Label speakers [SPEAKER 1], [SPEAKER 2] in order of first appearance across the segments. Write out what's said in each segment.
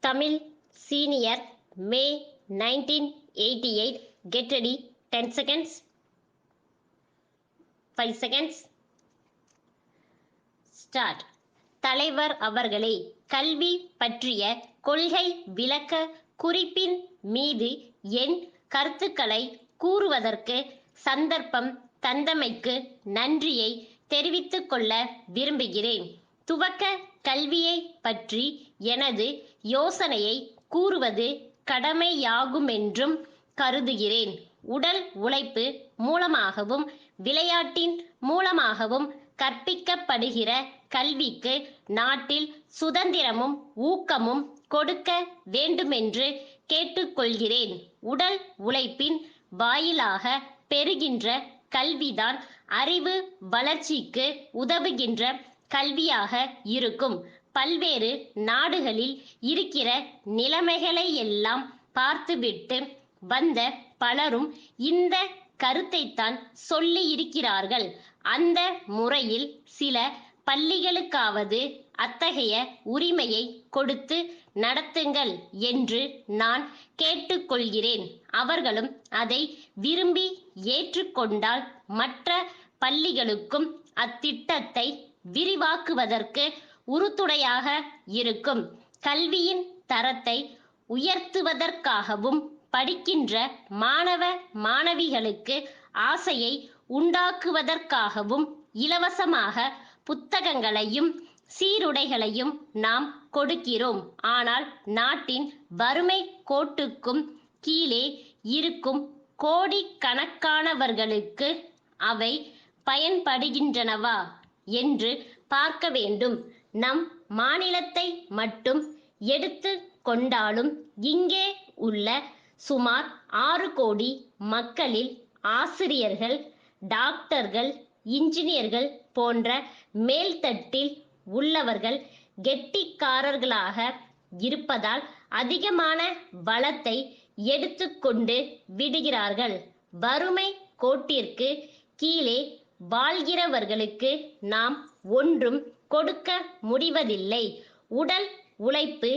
[SPEAKER 1] Tamil Senior May 1988. Get ready. 10 seconds. 5 seconds. Start. தலைவர் அவர்களே, கல்வி பற்றிய கொள்கை விளக்க குறிப்பின் மீது என் கருத்துக்களை கூறுவதற்கு சந்தர்ப்பம் தந்தமைக்கு நன்றியை தெரிவித்துக் கொள்ள விரும்புகிறேன். துவக்க கல்வியை பற்றி எனது யோசனையை கூறுவது கடமையாகுமென்றும் கருதுகிறேன். உடல் உழைப்பு மூலமாகவும் விளையாட்டின் மூலமாகவும் கற்பிக்கப்படுகிற கல்விக்கு நாட்டில் சுதந்திரமும் ஊக்கமும் கொடுக்க வேண்டுமென்று கேட்டுக்கொள்கிறேன். உடல் உழைப்பின் வாயிலாக பெறுகின்ற கல்விதான் அறிவு வளர்ச்சிக்கு உதவுகின்ற கல்வியாக இருக்கும். பல்வேறு நாடுகளில் இருக்கிற நிலைமைகளை எல்லாம் பார்த்துவிட்டு வந்த பலரும் இந்த கருத்தைத்தான் சொல்லி இருக்கிறார்கள். அந்த முறையில் சில பள்ளிகளுக்காவது அத்தகைய உரிமையை கொடுத்து நடத்துங்கள் என்று நான் கேட்டுக்கொள்கிறேன். அவர்களும் அதை விரும்பி ஏற்றுக்கொண்டால் மற்ற பள்ளிகளுக்கும் அத்திட்டத்தை விரிவாக்குவதற்கு உறுதுணையாக இருக்கும். கல்வியின் தரத்தை உயர்த்துவதற்காகவும் படிக்கின்ற மாணவ மாணவிகளுக்கு ஆசையை உண்டாக்குவதற்காகவும் இலவசமாக புத்தகங்களையும் சீருடைகளையும் நாம் கொடுக்கிறோம். ஆனால் நாட்டின் வறுமை கோட்டுக்கும் கீழே இருக்கும் கோடிக்கணக்கானவர்களுக்கு அவை பயன்படுகின்றனவா என்று பார்க்க வேண்டும். நம் மாநிலத்தை மட்டும் எடுத்து கொண்டாலும் இங்கே உள்ள சுமார் 6 கோடி மக்களில் ஆசிரியர்கள், டாக்டர்கள், இன்ஜினியர்கள் போன்ற மேல்தட்டில் உள்ளவர்கள் கெட்டிக்காரர்களாக இருப்பதால் அதிகமான வளத்தை எடுத்துக்கொண்டு விடுகிறார்கள். வறுமை கோட்டிற்கு கீழே வாழ்கிறவர்களுக்கு நாம் ஒன்றும் கொடுக்க முடிவதில்லை. உடல் உழைப்பு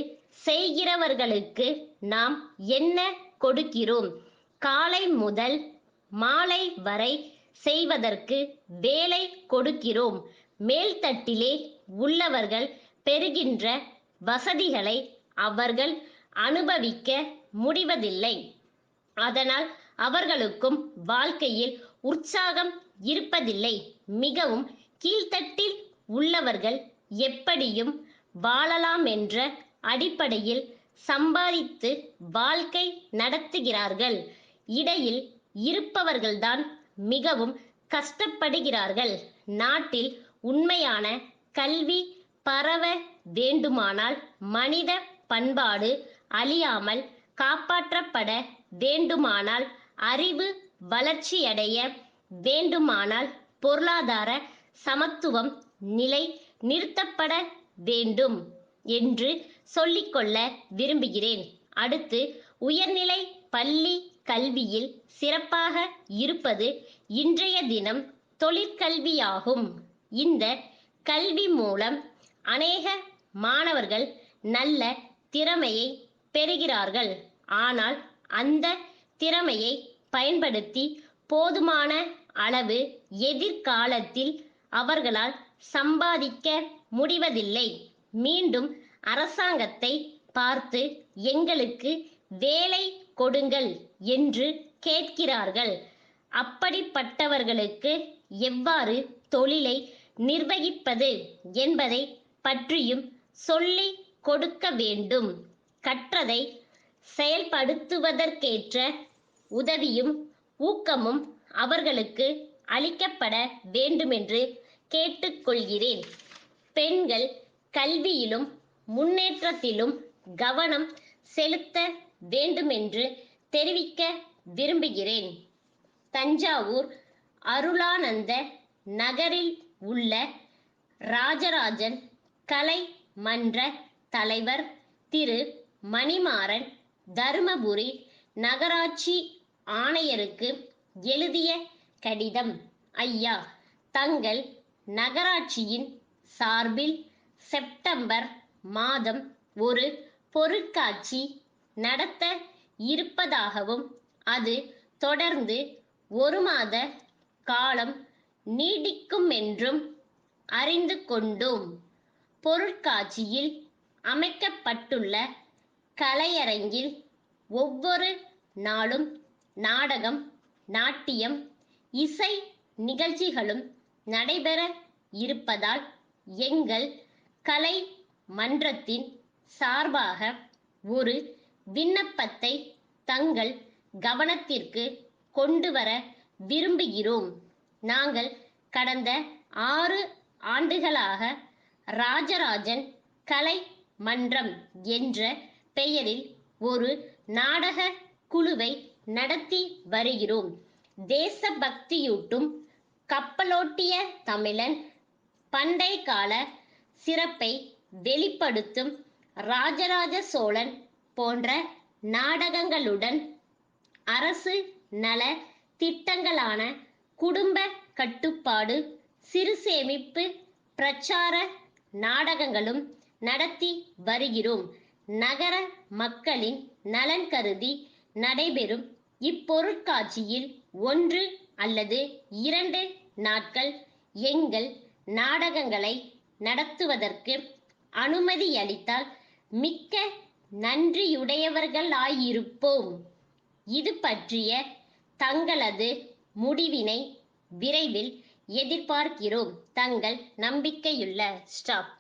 [SPEAKER 1] செய்கிறவர்களுக்கு நாம் என்ன கொடுக்கிறோம்? காலை முதல் மாலை வரை செய்வதற்கு வேலை கொடுக்கிறோம். மேல்தட்டிலே உள்ளவர்கள் பெறுகின்ற வசதிகளை அவர்கள் அனுபவிக்க முடிவதில்லை. அதனால் அவர்களுக்கும் வாழ்க்கையில் உற்சாகம் இருப்பதில்லை. மிகவும் கீழ்த்தட்டில் உள்ளவர்கள் எப்படியும் வாழலாம் என்ற அடிப்படையில் சம்பாதித்து வாழ்க்கை நடத்துகிறார்கள். இடையில் இருப்பவர்கள்தான் மிகவும் கஷ்டப்படுகிறார்கள். நாட்டில் உண்மையான கல்வி பரவ வேண்டுமானால், மனித பண்பாடு அழியாமல் காப்பாற்றப்பட வேண்டுமானால், அறிவு வளர்ச்சியடைய வேண்டுமானால், பொருளாதார சமத்துவம் நிலை நிறுத்தப்பட வேண்டும் என்று சொல்லிக்கொள்ள விரும்புகிறேன். அடுத்து, உயர்நிலை பள்ளி கல்வியில் சிறப்பாக இருப்பது இன்றைய தினம் தொழிற்கல்வியாகும். இந்த கல்வி மூலம் அநேக மாணவர்கள் நல்ல திறமையை பெறுகிறார்கள். ஆனால் அந்த திறமையை பயன்படுத்தி போதுமான அளவு எதிர்காலத்தில் அவர்களால் சம்பாதிக்க முடிவதில்லை. மீண்டும் அரசாங்கத்தை பார்த்து எங்களுக்கு வேலை கொடுங்கள் என்று கேட்கிறார்கள். அப்படிப்பட்டவர்களுக்கு எவ்வாறு தொழிலை நிர்வகிப்பது என்பதை பற்றியும் சொல்லி கொடுக்க வேண்டும். கற்றதை செயல்படுத்துவதற்கேற்ற உதவியும் ஊக்கமும் அவர்களுக்கு அளிக்கப்பட வேண்டுமென்று கேட்டுக்கொள்கிறேன். பெண்கள் கல்வியிலும் முன்னேற்றத்திலும் கவனம் செலுத்த வேண்டுமென்று தெரிவிக்க விரும்புகிறேன். தஞ்சாவூர் அருளானந்த நகரில் உள்ள ராஜராஜன் கலை மன்ற தலைவர் திரு மணிமாறன் தருமபுரி நகராட்சி ஆணையருக்கு எழுதிய கடிதம். ஐயா, தங்கள் நகராட்சியின் சார்பில் செப்டம்பர் மாதம் ஒரு பொருட்காட்சி நடத்த இருப்பதாகவும் அது தொடர்ந்து 1 மாத காலம் நீடிக்கும் என்றும் அறிந்து கொண்டோம். பொருட்காட்சியில் அமைக்கப்பட்டுள்ள கலையரங்கில் ஒவ்வொரு நாளும் நாடகம், நாட்டியம், இசை நிகழ்ச்சிகளும் நடைபெற இருப்பதால் எங்கள் கலை மன்றத்தின் சார்பாக ஒரு விண்ணப்பத்தை தங்கள் கவனத்திற்கு கொண்டு வர விரும்புகிறோம். நாங்கள் கடந்த 6 ஆண்டுகளாக ராஜராஜன் கலை மன்றம் என்ற பெயரில் ஒரு நாடக குழுவை நடத்தி வருகிறோம். தேசபக்தியூட்டும் கப்பலோட்டிய தமிழன், பண்டை கால சிறப்பை வெளிப்படுத்தும் ராஜராஜ சோழன் போன்ற நாடகங்களுடன் அரசு நல திட்டங்களான குடும்ப கட்டுப்பாடு, சிறு சேமிப்பு, பிரச்சார நாடகங்களும் நடத்தி வருகிறோம். நகர மக்களின் நலன் கருதி நடைபெறும் இப்பொருட்காட்சியில் 1 அல்லது 2 நாட்கள் எங்கள் நாடகங்களை நடத்துவதற்கு அனுமதியளித்தால் மிக்க நன்றியுடையவர்களாயிருப்போம். இது பற்றிய தங்களது முடிவினை விரைவில் எதிர்பார்க்கிறோம். தங்கள் நம்பிக்கையுள்ள ஸ்டாப்.